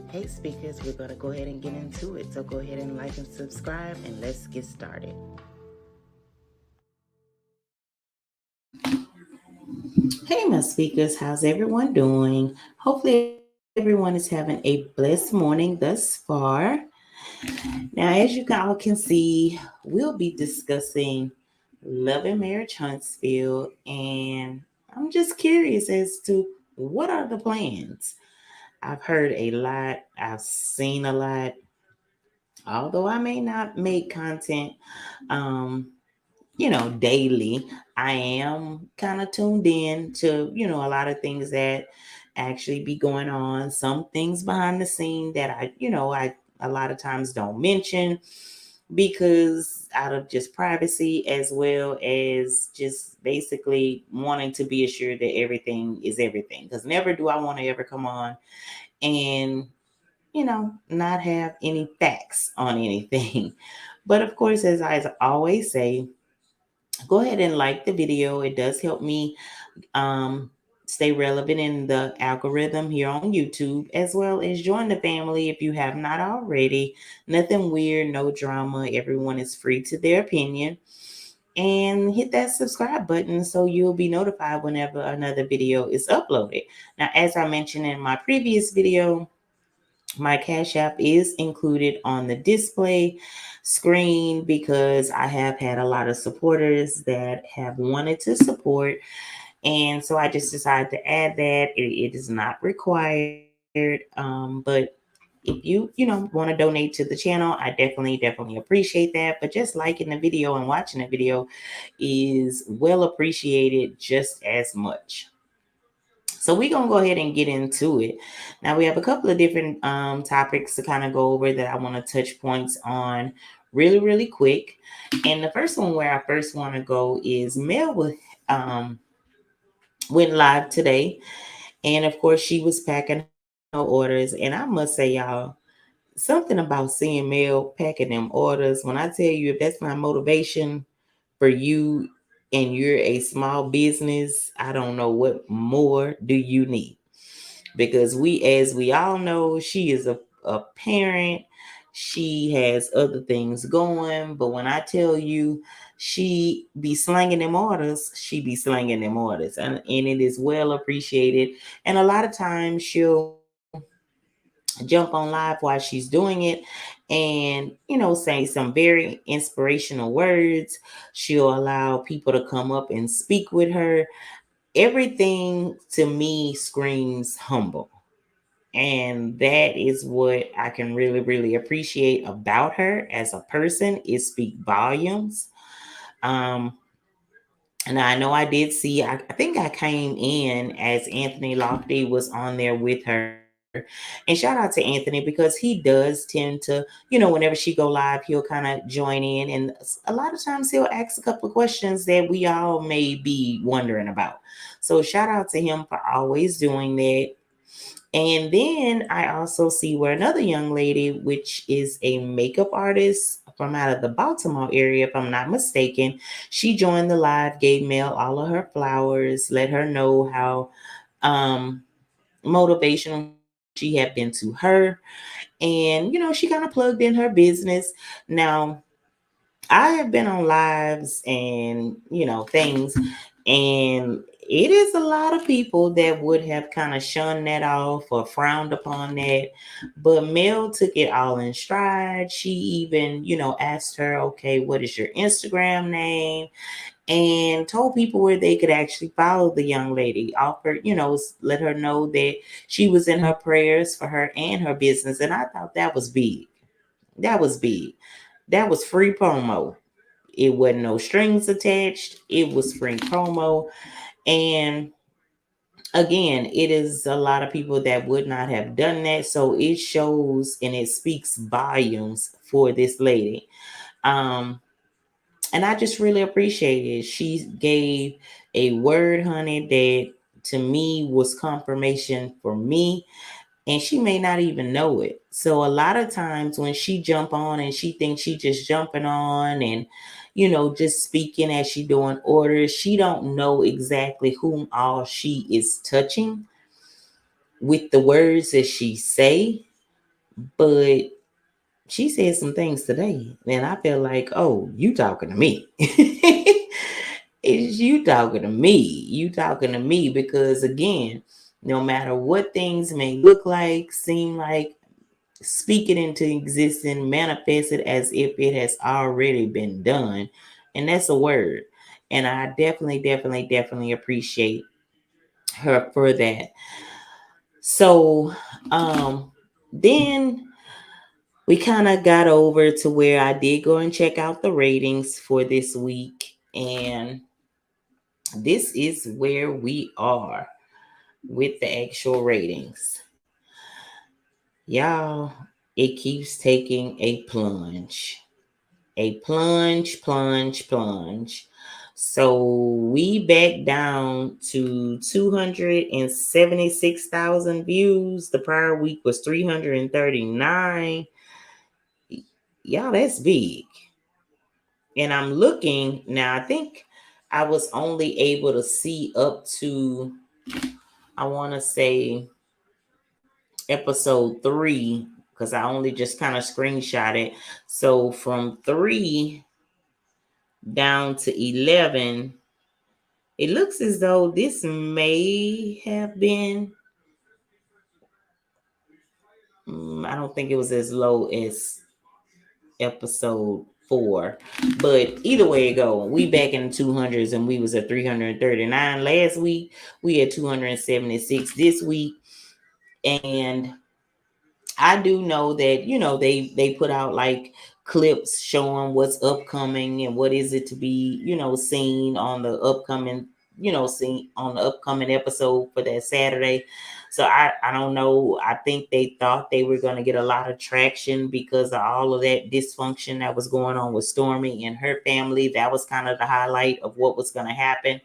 Hey speakers, we're going to go ahead and get into it. So go ahead and like and subscribe and let's get started. Hey my speakers, how's everyone doing? Hopefully everyone is having a blessed morning thus far. Now as you all can see, we'll be discussing Love and Marriage Huntsville, and I'm just curious as to what are the plans? I've heard a lot, I've seen a lot. Although I may not make content, daily, I am kind of tuned in to, a lot of things that actually be going on. Some things behind the scene that I a lot of times don't mention because out of just privacy as well as just basically wanting to be assured that everything is everything. Because never do I want to ever come on and not have any facts on anything. But of course, as I always say, go ahead and like the video. It does help me stay relevant in the algorithm here on YouTube, as well as join the family if you have not already. Nothing weird, no drama. Everyone is free to their opinion. And hit that subscribe button so you'll be notified whenever another video is uploaded. Now, as I mentioned in my previous video, my Cash App is included on the display screen because I have had a lot of supporters that have wanted to support. And so I just decided to add that. It is not required. But if you want to donate to the channel, I definitely appreciate that. But just liking the video and watching the video is well appreciated just as much. So we're going to go ahead and get into it. Now we have a couple of different topics to kind of go over that I want to touch points on really quick. And the first one where I first want to go is Mel went live today. And of course she was packing her orders. And I must say, y'all, something about seeing Mel packing them orders. When I tell you, if that's my motivation for you and you're a small business, I don't know what more do you need. Because as we all know, she is a parent. She has other things going. But when I tell you she be slanging them orders, she be slanging them orders. And it is well appreciated. And a lot of times she'll jump on live while she's doing it and say some very inspirational words. She'll allow people to come up and speak with her. Everything to me screams humble. And that is what I can really appreciate about her as a person, is speak volumes. And I know I did see, I think I came in as Anthony Lofty was on there with her. And shout out to Anthony because he does tend to, whenever she go live, he'll kind of join in. And a lot of times he'll ask a couple of questions that we all may be wondering about. So shout out to him for always doing that. And then I also see where another young lady, which is a makeup artist from out of the Baltimore area, if I'm not mistaken, she joined the live, gave Mel all of her flowers, let her know how motivational she had been to her. And, she kind of plugged in her business. Now, I have been on lives and, things, and it is a lot of people that would have kind of shunned that off or frowned upon that. But Mel took it all in stride. She even, asked her, okay, what is your Instagram name? and told people where they could actually follow the young lady, offered, let her know that she was in her prayers for her and her business. And I thought that was big. That was big. That was free promo. It wasn't no strings attached. It was free promo. And again, it is a lot of people that would not have done that. So it shows and it speaks volumes for this lady. Um, and I just really appreciate it. She gave a word, honey, that to me was confirmation for me, and she may not even know it. So a lot of times when she jump on and she thinks she just jumping on and just speaking as she doing orders, she don't know exactly whom all she is touching with the words that she say. But she said some things today, and I feel like, oh, you talking to me. It's you talking to me. You talking to me because, again, no matter what things may look like, seem like, speak it into existence, manifest it as if it has already been done. And that's a word. And I definitely, definitely, definitely appreciate her for that. So then we kind of got over to where I did go and check out the ratings for this week. And this is where we are with the actual ratings. Y'all, it keeps taking a plunge. A plunge, plunge, plunge. So we back down to 276,000 views. The prior week was 339. Y'all, that's big. And I'm looking now, I think I was only able to see up to, I want to say, episode 3, because I only just kind of screenshot it. So from 3 down to 11, it looks as though this may have been, I don't think it was as low as episode 4, but either way it go, we back in the 200s, and we was at 339 last week. We had 276 this week. And I do know that they put out like clips showing what's upcoming and what is it to be seen on the upcoming seen on the upcoming episode for that Saturday. So I don't know. I think they thought they were going to get a lot of traction because of all of that dysfunction that was going on with Stormy and her family. That was kind of the highlight of what was going to happen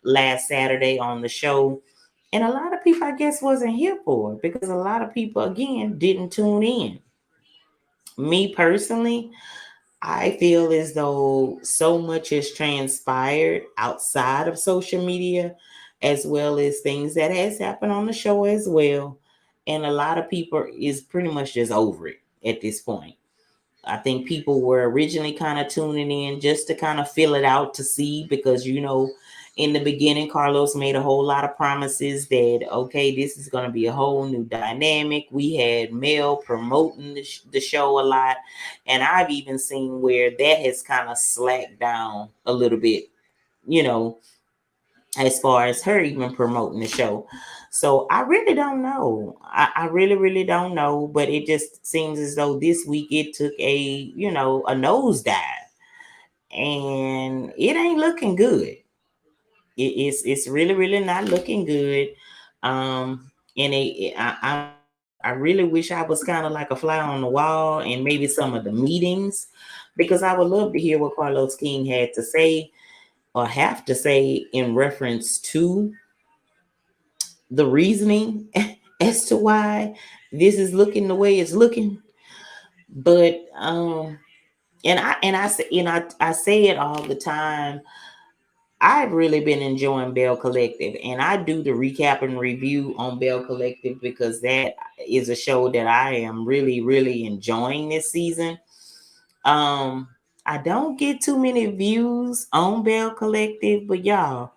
last Saturday on the show. And a lot of people, I guess, wasn't here for it because a lot of people, again, didn't tune in. Me personally, I feel as though so much has transpired outside of social media, as well as things that has happened on the show as well. And a lot of people is pretty much just over it at this point. I think people were originally kind of tuning in just to kind of fill it out to see, because in the beginning Carlos made a whole lot of promises that, okay, this is going to be a whole new dynamic. We had Mel promoting the show a lot, and I've even seen where that has kind of slacked down a little bit, you know as far as her even promoting the show. So I really don't know. I really, really don't know. But it just seems as though this week it took a nosedive. And it ain't looking good. It's really, really not looking good. And I really wish I was kind of like a fly on the wall and maybe some of the meetings, because I would love to hear what Carlos King had to say or have to say in reference to the reasoning as to why this is looking the way it's looking. But and I say, I say it all the time. I've really been enjoying Bell Collective, and I do the recap and review on Bell Collective because that is a show that I am really, really enjoying this season. I don't get too many views on Bell Collective, but y'all,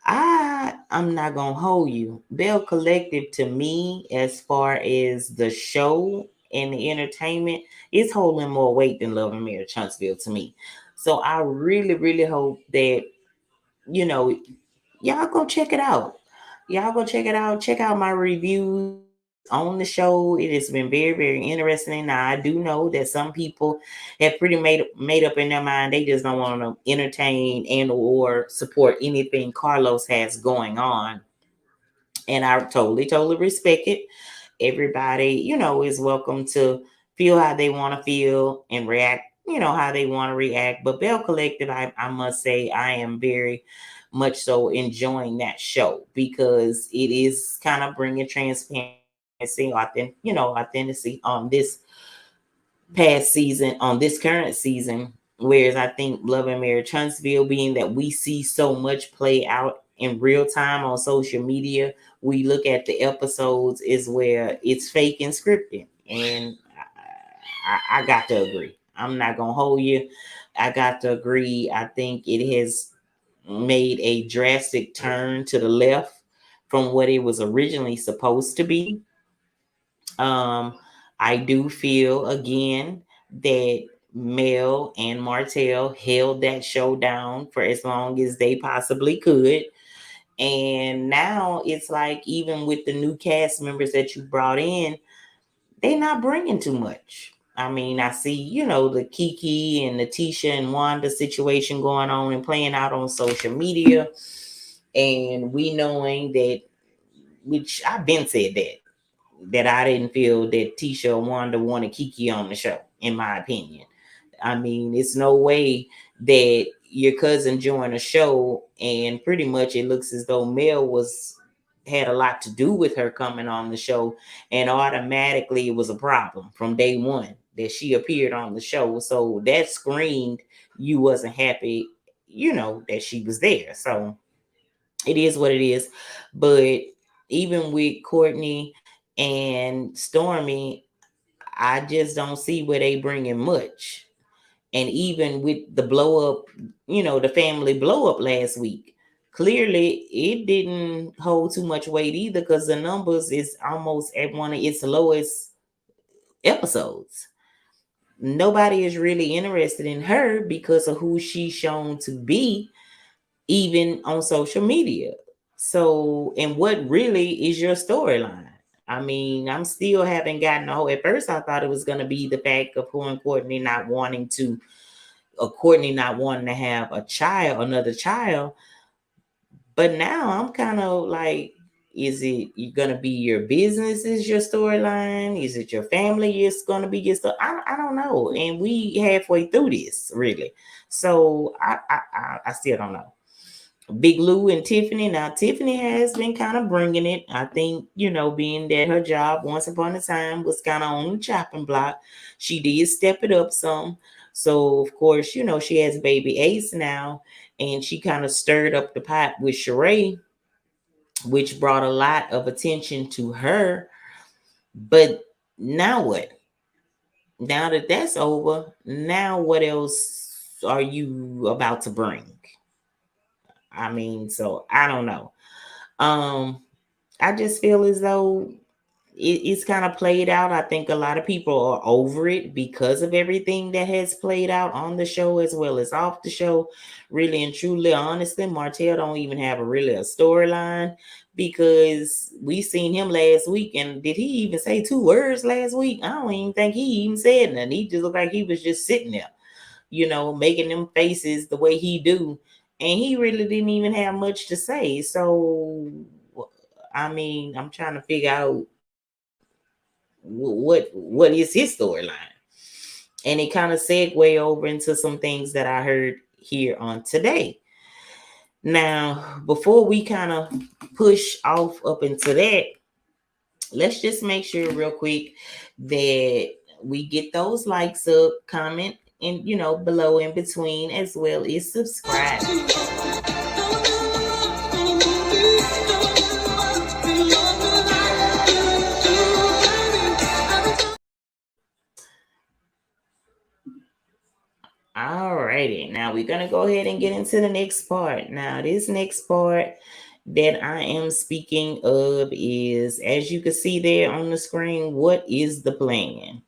I'm not gonna hold you. Bell Collective, to me, as far as the show and the entertainment, is holding more weight than Love and Marriage Huntsville to me. So I really, really hope that, you know, y'all go check it out. Y'all go check it out. Check out my reviews on the show. It has been very, very interesting. Now I do know that some people have pretty made up in their mind. They just don't want to entertain and or support anything Carlos has going on. And I totally respect it. Everybody, is welcome to feel how they want to feel and react, how they want to react. But Bell Collective, I must say, I am very much so enjoying that show because it is kind of bringing transparency, authenticity on this past season, on this current season. Whereas I think Love and Marriage Huntsville, being that we see so much play out in real time on social media, we look at the episodes is where it's fake and scripted. And I got to agree. I'm not going to hold you. I got to agree. I think it has made a drastic turn to the left from what it was originally supposed to be. Um, I do feel again that Mel and Martell held that show down for as long as they possibly could. And now it's like, even with the new cast members that you brought in, they're not bringing too much. I mean, I see, the Kiki and the Tisha and Wanda situation going on and playing out on social media. And we knowing that, which I've been said that I didn't feel that Tisha or Wanda wanted Kiki on the show, in my opinion. I mean, it's no way that your cousin joined a show and pretty much it looks as though Mel had a lot to do with her coming on the show, and automatically it was a problem from day one that she appeared on the show. So that screamed you wasn't happy, that she was there. So it is what it is. But even with Courtney and Stormy, I just don't see where they bringing much. And even with the blow up, the family blow up last week, clearly it didn't hold too much weight either because the numbers is almost at one of its lowest episodes. Nobody is really interested in her because of who she's shown to be, even on social media. So, and what really is your storyline? I mean, I'm still haven't gotten a whole. At first, I thought it was going to be the fact of her and Courtney not wanting to have another child. But now I'm kind of like, is it going to be your business is your storyline? Is it your family is going to be your story? I don't know. And we halfway through this, really. So I still don't know. Big Lou and Tiffany. Now, Tiffany has been kind of bringing it. I think, being that her job once upon a time was kind of on the chopping block, she did step it up some. So, of course, she has baby Ace now, and she kind of stirred up the pot with Sheree, which brought a lot of attention to her. But now what? Now that that's over, now what else are you about to bring? I mean, so I don't know. Um, I just feel as though it's kind of played out. I think a lot of people are over it because of everything that has played out on the show as well as off the show. Really and truly, honestly, Martell don't even have a storyline because we seen him last week, and did he even say 2 words last week? I don't even think he even said nothing. He just looked like he was just sitting there, making them faces the way he do, and he really didn't even have much to say. So, I mean, I'm trying to figure out what is his storyline, and it kind of segue over into some things that I heard here on today. Now, before we kind of push off up into that, let's just make sure real quick that we get those likes up, comment, and below in between, as well as subscribe. Alrighty, now we're gonna go ahead and get into the next part. Now, this next part that I am speaking of is, as you can see there on the screen, what is the plan?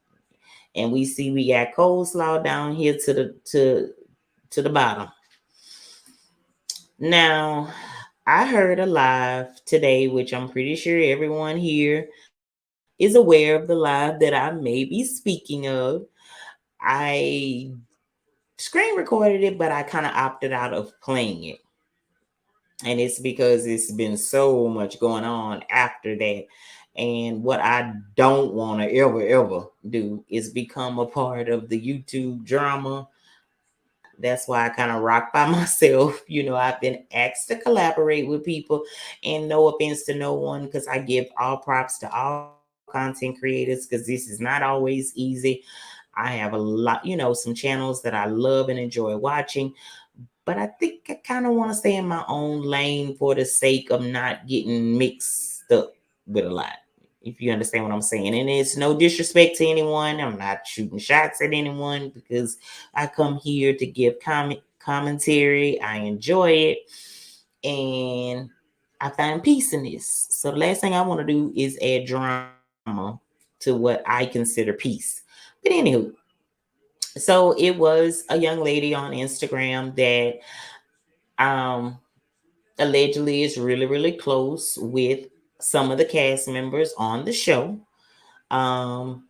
And we see we got coleslaw down here to to the bottom. Now, I heard a live today, which I'm pretty sure everyone here is aware of the live that I may be speaking of. I screen recorded it, but I kind of opted out of playing it. And it's because it's been so much going on after that. And what I don't want to ever do is become a part of the YouTube drama. That's why I kind of rock by myself. I've been asked to collaborate with people, and no offense to no one, because I give all props to all content creators, because this is not always easy. I have a lot, some channels that I love and enjoy watching, but I think I kind of want to stay in my own lane for the sake of not getting mixed up with a lot. If you understand what I'm saying. And it's no disrespect to anyone. I'm not shooting shots at anyone, because I come here to give commentary. I enjoy it. And I find peace in this. So the last thing I want to do is add drama to what I consider peace. But anywho, so it was a young lady on Instagram that um allegedly is really, really close with some of the cast members on the show. Um,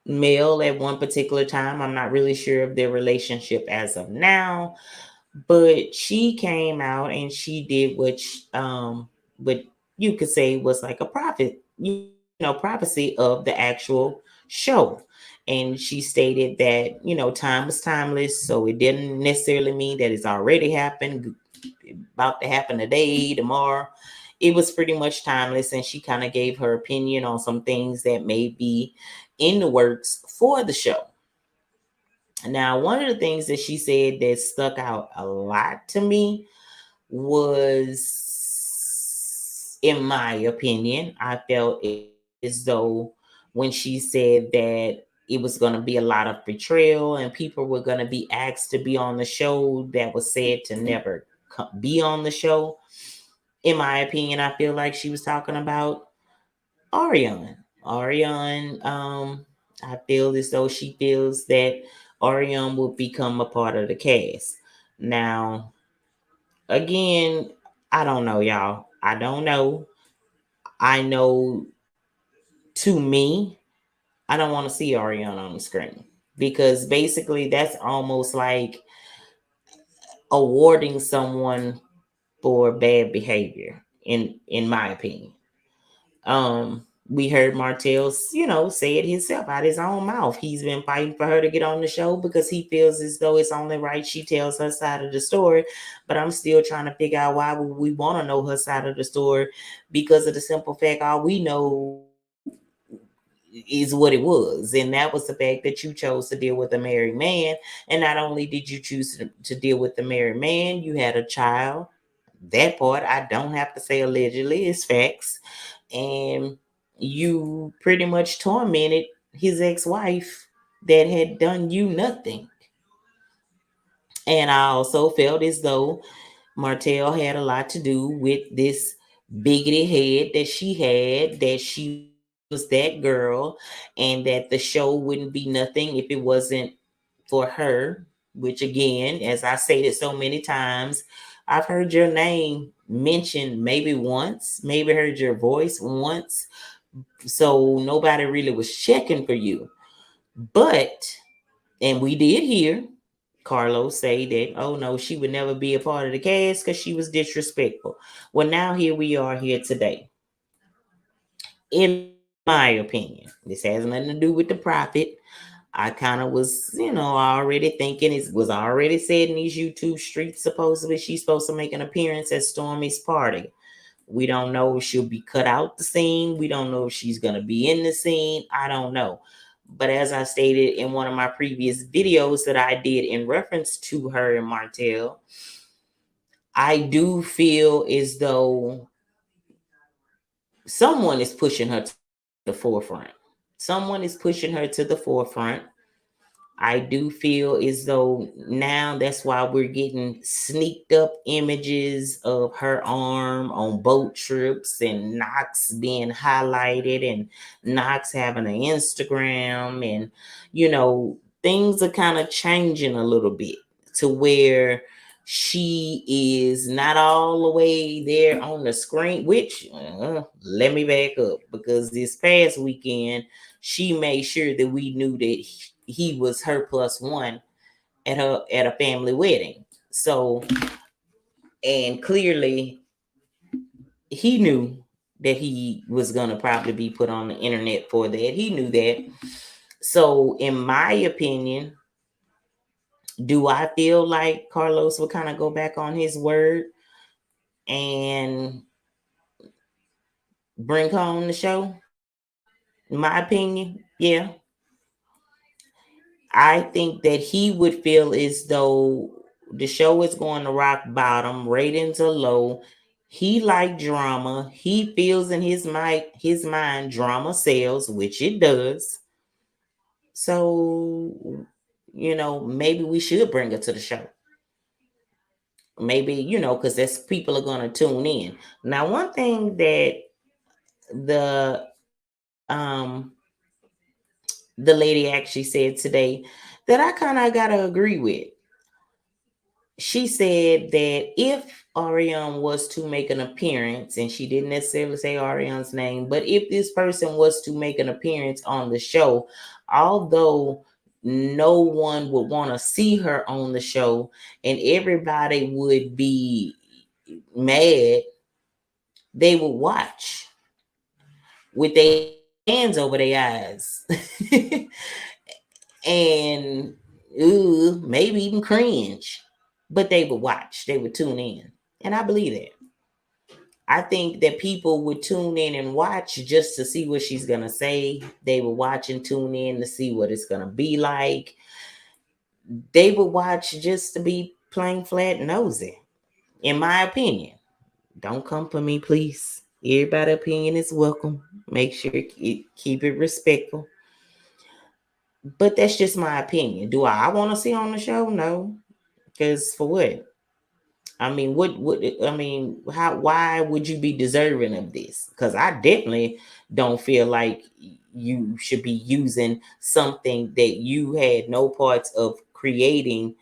Male at one particular time. I'm not really sure of their relationship as of now, but she came out and she did what you could say was like a prophecy of the actual show. And she stated that, time was timeless, so it didn't necessarily mean that it's already happened, about to happen today, tomorrow. It was pretty much timeless, and she kind of gave her opinion on some things that may be in the works for the show. Now, one of the things that she said that stuck out a lot to me was, in my opinion, I felt as though when she said that it was going to be a lot of betrayal and people were going to be asked to be on the show that was said to never be on the show. In my opinion, I feel like she was talking about Ariana. Ariana, I feel as though she feels that Ariana will become a part of the cast. Now, again, I don't know, y'all. I don't know. I know, to me, I don't want to see Ariana on the screen, because basically that's almost like awarding someone for bad behavior, in my opinion. We heard Martell, say it himself out his own mouth. He's been fighting for her to get on the show because he feels as though it's only right she tells her side of the story. But I'm still trying to figure out why would we want to know her side of the story, because of the simple fact all we know is what it was. And that was the fact that you chose to deal with a married man. And not only did you choose to deal with the married man, you had a child. That part I don't have to say allegedly, it's facts. And you pretty much tormented his ex-wife that had done you nothing. And I also felt as though Martell had a lot to do with this bigoted head that she had, that she was that girl, and that the show wouldn't be nothing if it wasn't for her. Which, again, as I stated so many times, I've heard your name mentioned maybe once, maybe heard your voice once. So nobody really was checking for you. But, and we did hear Carlos say that, oh no, she would never be a part of the cast because she was disrespectful. Well, now here we are here today. In my opinion, this has nothing to do with the profit. I kind of was, already thinking it was already said in these YouTube streets. Supposedly she's supposed to make an appearance at Stormy's party. We don't know if she'll be cut out the scene. We don't know if she's going to be in the scene. I don't know. But as I stated in one of my previous videos that I did in reference to her and Martell, I do feel as though someone is pushing her to the forefront. Someone is pushing her to the forefront. I do feel as though now that's why we're getting sneaked up images of her arm on boat trips, and Knox being highlighted, and Knox having an Instagram, and things are kind of changing a little bit to where she is not all the way there on the screen, which let me back up, because this past weekend she made sure that we knew that he was her plus one at a family wedding. So, and clearly he knew that he was going to probably be put on the internet for that. He knew that. So, in my opinion, do I feel like Carlos will kind of go back on his word and bring her on the show? In my opinion, yeah. I think that he would feel as though the show is going to rock bottom, ratings are low. He like drama. He feels in his mind drama sells, which it does. So, maybe we should bring her to the show. Maybe, because that's people are going to tune in. Now, one thing that the the lady actually said today that I kind of got to agree with. She said that if Ariana was to make an appearance, and she didn't necessarily say Ariana's name, but if this person was to make an appearance on the show, although no one would want to see her on the show and everybody would be mad, they would watch with their hands over their eyes and maybe even cringe, but they would watch, they would tune in. And I believe that. I think that people would tune in and watch just to see what she's going to say. They would watch and tune in to see what it's going to be like. They would watch just to be plain flat nosy, in my opinion. Don't come for me, please. Everybody's opinion is welcome. Make sure you keep it respectful. But that's just my opinion. Do I want to see on the show? No. Because for what? I mean, why would you be deserving of this? Because I definitely don't feel like you should be using something that you had no parts of creating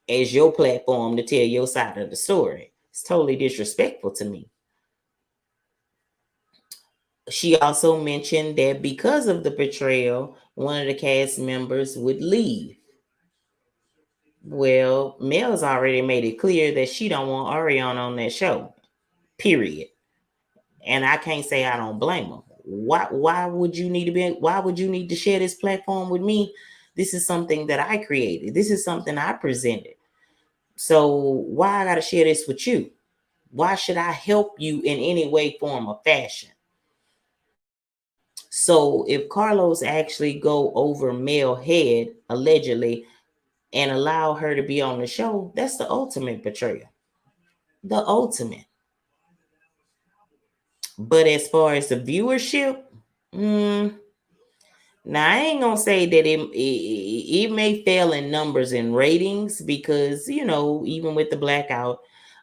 as your platform to tell your side of the story. It's totally disrespectful to me. She also mentioned that because of the betrayal, one of the cast members would leave. Well, Mel's already made it clear that she don't want Ariana on that show. Period. And I can't say I don't blame her. Why would you need to share this platform with me? This is something that I created. This is something I presented. So why I gotta share this with you? Why should I help you in any way, form, or fashion? So if Carlos actually go over Mel head, allegedly, and allow her to be on the show, that's the ultimate betrayal. The ultimate. But as far as the viewership, now I ain't gonna say that it may fail in numbers and ratings, because even with the blackout,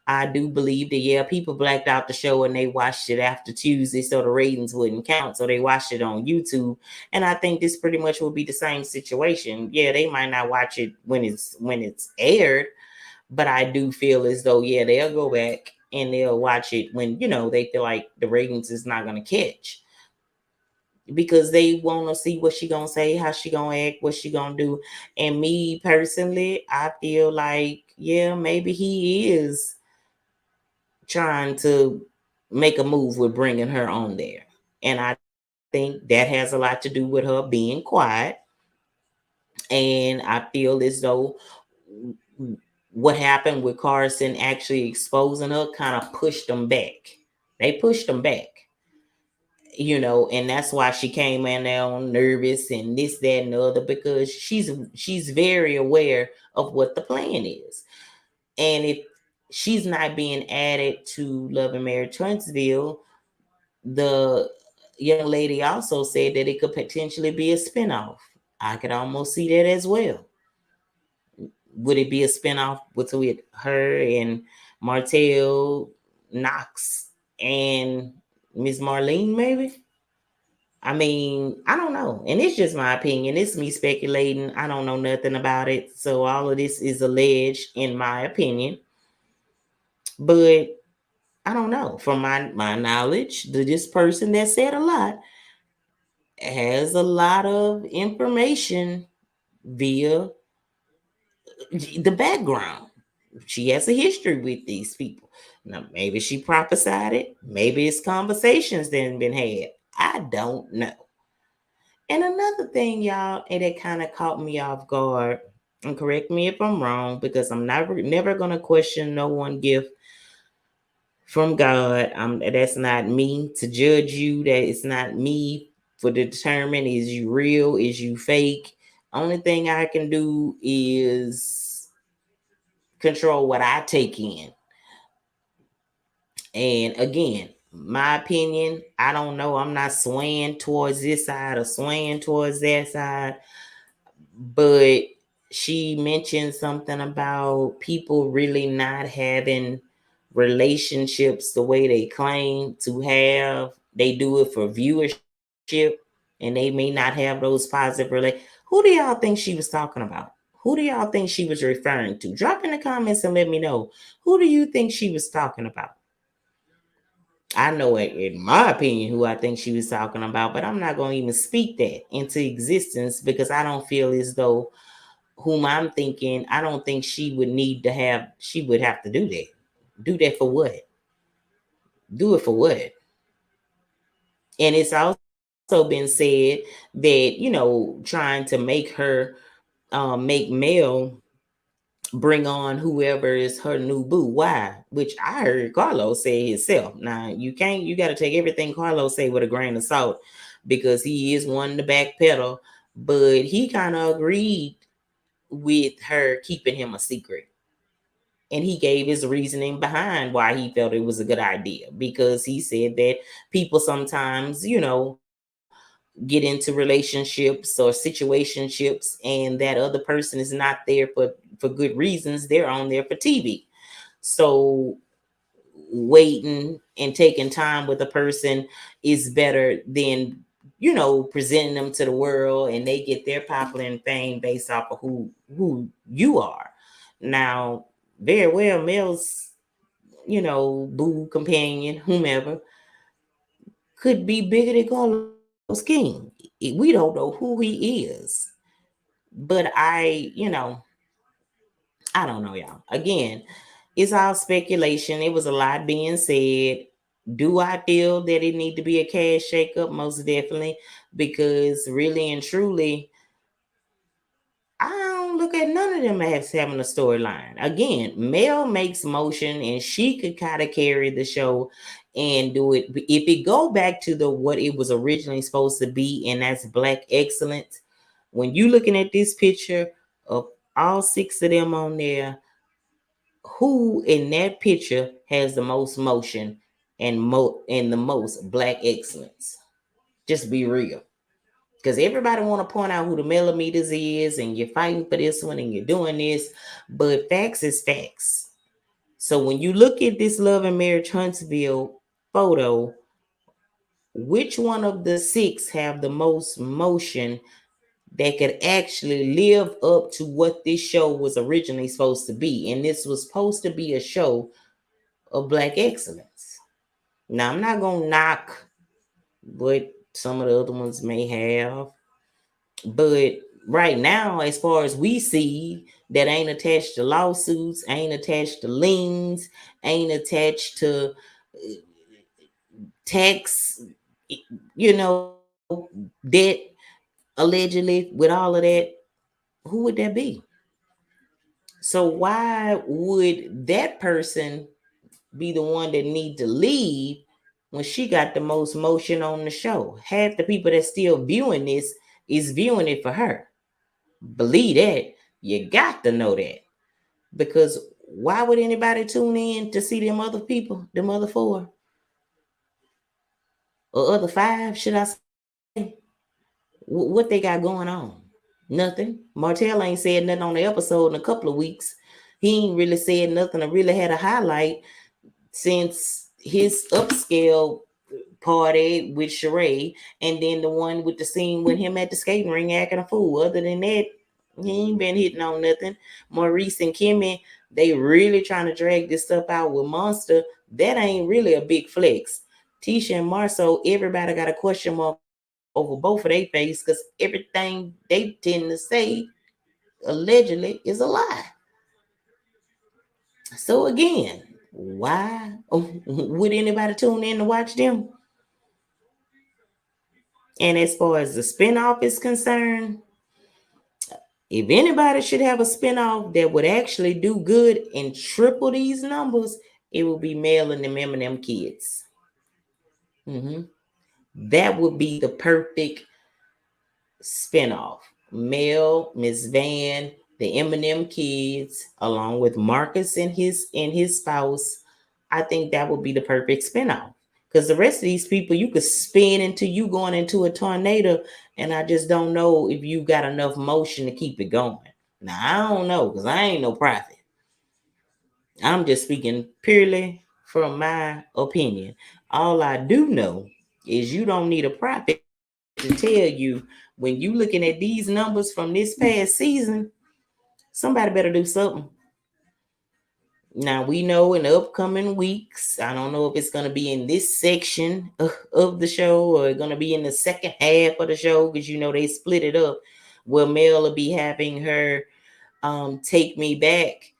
I do believe that people blacked out the show and they watched it after Tuesday, so the ratings wouldn't count. So they watched it on YouTube, and I think this pretty much will be the same situation. Yeah, they might not watch it when it's aired, but I do feel as though they'll go back and they'll watch it when they feel like the ratings is not gonna catch, because they want to see what she gonna say, how she gonna act, what she gonna do. And me personally, I feel like maybe he is trying to make a move with bringing her on there, and I think that has a lot to do with her being quiet. And I feel as though what happened with Carson actually exposing her kind of pushed them back. They pushed them back. And that's why she came in there on nervous and this, that, and the other, because she's very aware of what the plan is. And if she's not being added to Love and Marriage Huntsville, the young lady also said that it could potentially be a spinoff. I could almost see that as well. Would it be a spinoff with her and Martell, Knox, and Miss Marlene, maybe? I mean, I don't know. And it's just my opinion. It's me speculating. I don't know nothing about it. So all of this is alleged in my opinion. But I don't know. From my knowledge, this person that said a lot has a lot of information via the background. She has a history with these people. Now, maybe she prophesied it. Maybe it's conversations that have been had. I don't know. And another thing, y'all, and it kind of caught me off guard. And correct me if I'm wrong, because I'm never gonna question no one gift from God. That's not me to judge you. That it's not me for to determine is you real, is you fake. Only thing I can do is control what I take in. And again, my opinion, I don't know. I'm not swaying towards this side or swaying towards that side. But she mentioned something about people really not having relationships the way they claim to have. They do it for viewership and they may not have those positive relations. Who do y'all think she was talking about? Who do y'all think she was referring to? Drop in the comments and let me know. Who do you think she was talking about? I know it, in my opinion, who I think she was talking about, but I'm not going to even speak that into existence because I don't feel as though whom I'm thinking, I don't think she would have to do that. Do that for what? Do it for what? And it's also been said that, trying to make her, make Mel bring on whoever is her new boo. Why? Which I heard Carlos say himself. Now, you got to take everything Carlos say with a grain of salt because he is one to backpedal, but he kind of agreed with her keeping him a secret. And he gave his reasoning behind why he felt it was a good idea because he said that people sometimes, get into relationships or situationships and that other person is not there for good reasons. They're on there for TV. So waiting and taking time with a person is better than presenting them to the world and they get their popular and fame based off of who you are. Now, very well, Mel's boo companion, whomever, could be bigger than Carlos King. We don't know who he is. But I don't know, y'all. Again, it's all speculation. It was a lot being said. Do I feel that it need to be a cash shakeup? Most definitely. Because really and truly, I don't look at none of them as having a storyline. Again, Mel makes motion and she could kind of carry the show and do it. If it go back to the what it was originally supposed to be, and that's black excellence. When you looking at this picture of all six of them on there, who in that picture has the most motion and the most black excellence? Just be real. Because everybody want to point out who the millimeters is, and you're fighting for this one, and you're doing this, but facts is facts. So when you look at this Love and Marriage Huntsville photo, which one of the six have the most motion that could actually live up to what this show was originally supposed to be? And this was supposed to be a show of black excellence. Now I'm not gonna knock what some of the other ones may have. But right now, as far as we see, that ain't attached to lawsuits, ain't attached to liens, ain't attached to tax, debt, allegedly, with all of that, who would that be? So why would that person be the one that need to leave when she got the most motion on the show? Half the people that's still viewing this is viewing it for her. Believe that. You got to know that. Because why would anybody tune in to see them other people, them other four? Or other five, should I say? What they got going on? Nothing. Martell ain't said nothing on the episode in a couple of weeks. He ain't really said nothing or really had a highlight since his upscale party with Sheree, and then the one with the scene with him at the skating ring acting a fool. Other than that, he ain't been hitting on nothing. Maurice and Kimmy, they really trying to drag this stuff out with Monster. That ain't really a big flex. Tisha and Marceau, everybody got a question mark over both of their face because everything they tend to say allegedly is a lie. So again, why would anybody tune in to watch them? And as far as the spinoff is concerned, if anybody should have a spinoff that would actually do good and triple these numbers, it would be Mel and the Eminem kids. Mm-hmm. That would be the perfect spinoff. Mel, Miss Van, the Eminem kids, along with Marcus and his spouse. I think that would be the perfect spinoff. Because the rest of these people you could spin into you going into a tornado, and I just don't know if you got enough motion to keep it going. Now I don't know because I ain't no prophet. I'm just speaking purely from my opinion. All I do know is you don't need a prophet to tell you when you looking at these numbers from this past season, somebody better do something. Now we know in the upcoming weeks, I don't know if it's going to be in this section of the show or going to be in the second half of the show because you know they split it up. Where Mel will be having her Take Me Back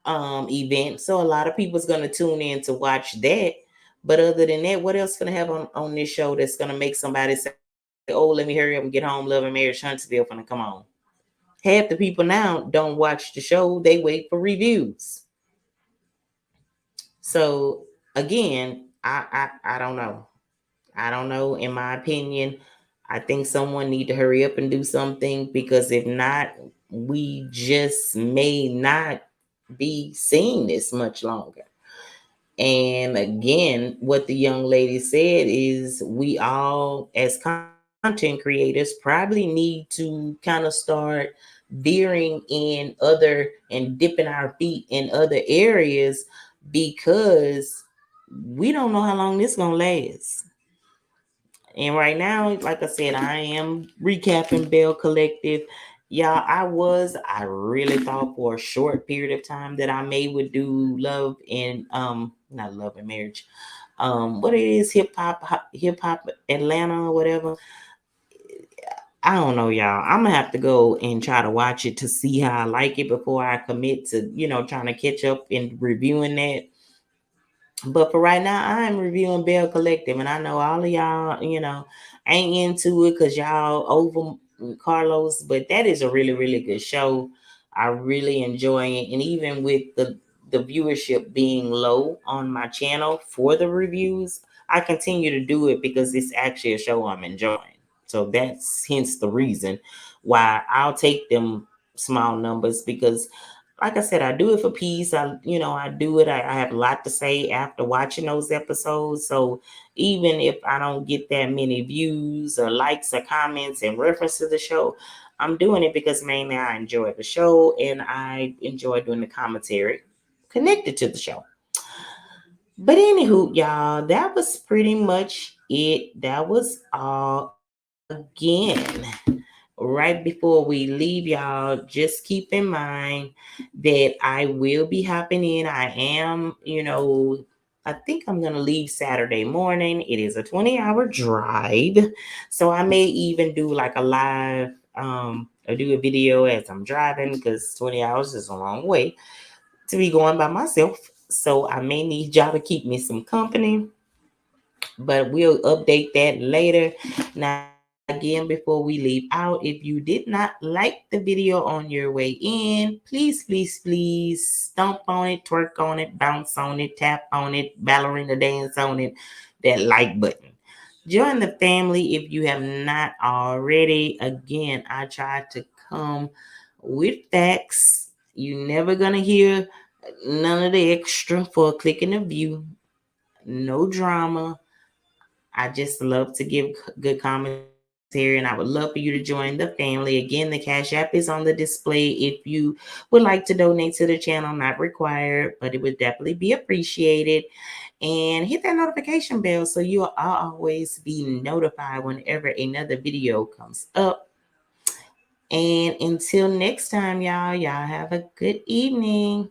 event, so a lot of people's going to tune in to watch that. But other than that, what else going to have on this show that's going to make somebody say, "Oh, let me hurry up and get home, Love and Marriage Huntsville finna come on"? Half the people now don't watch the show; they wait for reviews. So again, I don't know. I don't know. In my opinion, I think someone need to hurry up and do something because if not, we just may not be seeing this much longer. And again, what the young lady said is we all, as content creators, probably need to kind of start veering in other and dipping our feet in other areas because we don't know how long this gonna last. And right now, like I said, I am recapping Bell Collective. Y'all, I really thought for a short period of time that I may would do Love and not Love and Marriage. What it is, hip hop Atlanta or whatever. I don't know, y'all. I'm gonna have to go and try to watch it to see how I like it before I commit to, trying to catch up and reviewing that. But for right now, I'm reviewing Bell Collective, and I know all of y'all, ain't into it because y'all over Carlos, but that is a really, really good show. I really enjoy it, and even with the viewership being low on my channel for the reviews, I continue to do it because it's actually a show I'm enjoying. So that's hence the reason why I'll take them small numbers because like I said, I do it for peace. I do it. I have a lot to say after watching those episodes. So even if I don't get that many views or likes or comments in reference to the show, I'm doing it because mainly I enjoy the show and I enjoy doing the commentary connected to the show. But anywho, y'all, that was pretty much it. That was all again. Right before we leave, y'all, just keep in mind that I will be hopping in. I am, I think I'm going to leave Saturday morning. It is a 20-hour drive. So I may even do like a live, or do a video as I'm driving because 20 hours is a long way to be going by myself. So I may need y'all to keep me some company, but we'll update that later. Now, again, before we leave out, if you did not like the video on your way in, please, please, please stomp on it, twerk on it, bounce on it, tap on it, ballerina dance on it, that like button. Join the family if you have not already. Again, I try to come with facts. You're never going to hear none of the extra for a click and a view. No drama. I just love to give good commentary, and I would love for you to join the family. Again, the Cash App is on the display if you would like to donate to the channel. Not required, but it would definitely be appreciated. and hit that notification bell so you'll always be notified whenever another video comes up. And until next time, y'all have a good evening.